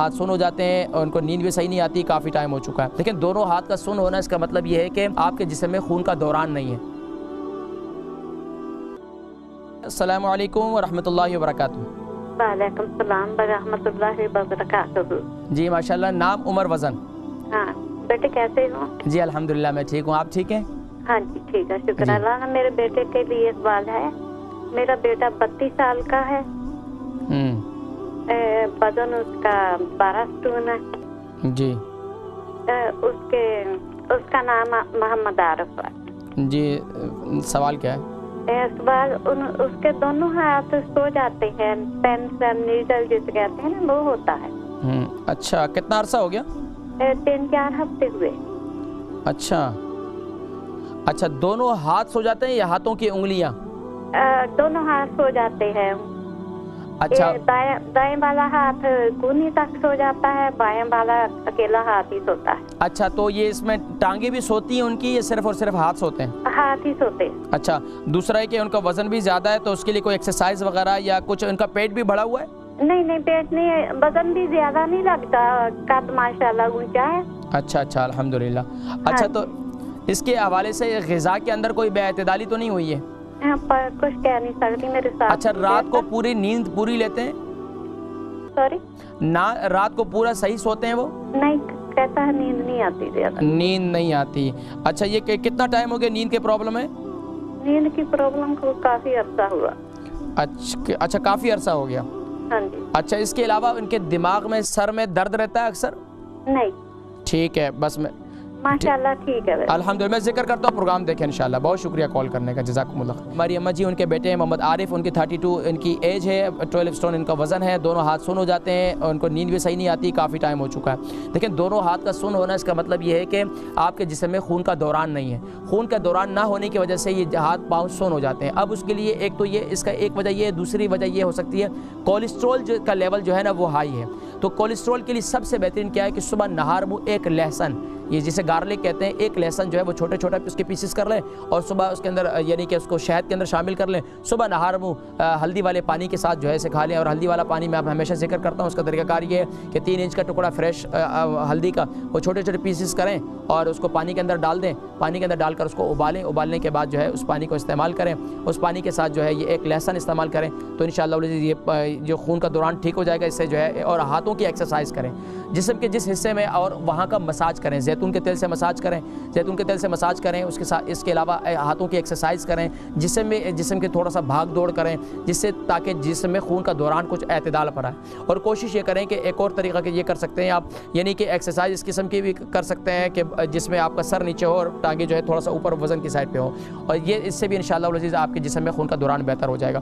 हाथ सुन्न हो जाते हैं और उनको नींद भी सही नहीं आती, काफ़ी टाइम हो चुका है। लेकिन दोनों हाथ का सुन्न होना इसका मतलब ये है कि आपके जिस्म में खून का दौरान नहीं है। अस्सलामु अलैकुम व रहमतुल्लाहि व बरकातुहू। वालेकुम सलाम व रहमतुल्लाहि व बरकातुहू। जी माशाल्लाह। नाम, उम्र, वज़न? हाँ बेटे कैसे हो? जी अल्हम्दुलिल्लाह मैं ठीक हूँ, आप ठीक हैं? हाँ जी ठीक है, शुक्र अल्लाह का। मेरे बेटे के लिए सवाल है। मेरा बेटा 32 साल का है, वजन उसका 12 स्टोन है जी। उसका नाम मोहम्मद आरिफ है। जी सवाल क्या है? सवाल उसके दोनों हाथ सो जाते हैं, पेन नीडल जिसे कहते हैं ना, वो होता है। अच्छा, कितना अरसा हो गया? 3-4 हफ्ते हुए। अच्छा, दोनों हाथ सो जाते हैं या हाथों की उंगलियां? दोनों हाथ सो जाते हैं। अच्छा, दाएं वाला हाथ कूनी तक सो जाता है, बाएं वाला अकेला हाथ ही सोता है। अच्छा, तो ये इसमें टांगे भी सोती हैं उनकी या सिर्फ और सिर्फ हाथ सोते हैं? हाथ ही सोते हैं। अच्छा, दूसरा है कि उनका वजन भी ज़्यादा है, तो उसके लिए कोई एक्सरसाइज वगैरह या कुछ? उनका पेट भी बढ़ा हुआ है? नहीं पेट नहीं है, वजन भी ज्यादा नहीं लगता, कद माशाल्लाह ऊंचा है। अच्छा अल्हम्दुलिल्लाह। अच्छा, तो इसके हवाले से ग़िज़ा के अंदर कोई बेअतदाली तो नहीं हुई है? पर कुछ कह नहीं सकती मेरे साथ। अच्छा, रात को पूरी नींद पूरी लेते हैं? सॉरी ना, रात को पूरा सही सोते हैं वो? नहीं, कहता है नींद नहीं आती ज्यादा। नींद नहीं आती। अच्छा, ये कितना टाइम हो गया नींद के प्रॉब्लम है? नींद की प्रॉब्लम को काफी अरसा हुआ। अच्छा, काफी अरसा हो गया। हाँ जी। अच्छा, इसके अलावा उनके दिमाग में, सर में दर्द रहता है अक्सर? नहीं। ठीक है, बस मैं माशाल्लाह ठीक है। अल्हम्दुलिल्लाह। मैं जिक्र करता हूँ, प्रोग्राम देखें इंशाल्लाह। बहुत शुक्रिया कॉल करने का, जज़ाकुमुल्लाह। हमारी अम्मा जी, उनके बेटे हैं मोहम्मद आरिफ, उनकी 32 इनकी एज है, 12 स्टोन इनका वज़न है, दोनों हाथ सुन्न हो जाते हैं और उनको नींद भी सही नहीं आती, काफ़ी टाइम हो चुका है। लेकिन दोनों हाथ का सुन्न होना इसका मतलब ये है कि आपके जिस्म में खून का दौरान नहीं है। खून का दौरान ना होने की वजह से ये हाथ पाँव सुन्न हो जाते हैं। अब उसके लिए एक तो ये, इसका एक वजह ये है, दूसरी वजह ये हो सकती है कोलेस्ट्रॉल का लेवल जो है ना वो हाई है। तो कोलेस्ट्रॉल के लिए सबसे बेहतरीन क्या है कि सुबह नहार मुँह एक लहसुन, ये जिसे गार्लिक कहते हैं, एक लहसुन जो है वो छोटे छोटे उसके पीसेस कर लें और सुबह उसके अंदर यानी कि उसको शहद के अंदर शामिल कर लें। सुबह नहार मुँह हल्दी वाले पानी के साथ जो है इसे खा लें। और हल्दी वाला पानी मैं हमेशा जिक्र करता हूँ, उसका तरीकाकार ये है कि 3 इंच का टुकड़ा फ्रेश हल्दी का वो छोटे छोटे पीसेस करें और उसको पानी के अंदर डाल दें। पानी के अंदर डालकर उसको उबालें। उबालने के बाद जो है उस पानी को इस्तेमाल करें। उस पानी के साथ जो है ये एक लहसुन इस्तेमाल करें तो इंशाअल्लाह ये जो खून का दौरान ठीक हो जाएगा इससे जो है। और हाथों की एक्सरसाइज करें, जिस्म के जिस हिस्से में, और वहाँ का मसाज करें, जैतून के तेल से मसाज करें, जैतून के तेल से मसाज करें। उसके साथ इसके अलावा हाथों की एक्सरसाइज करें, जिस्म के थोड़ा सा भाग दौड़ करें, जिससे ताकि जिस्म में खून का दौरान कुछ एतदाल पर आए। और कोशिश ये करें कि एक और तरीका कि ये कर सकते हैं आप, यानी कि एक्सरसाइज इस किस्म की भी कर सकते हैं कि जिसमें आपका सर नीचे हो और टांगे जो है थोड़ा सा ऊपर वजन की साइड पे हो, और ये इससे भी इंशाअल्लाह आपके जिस्म में खून का दौरान बेहतर हो जाएगा।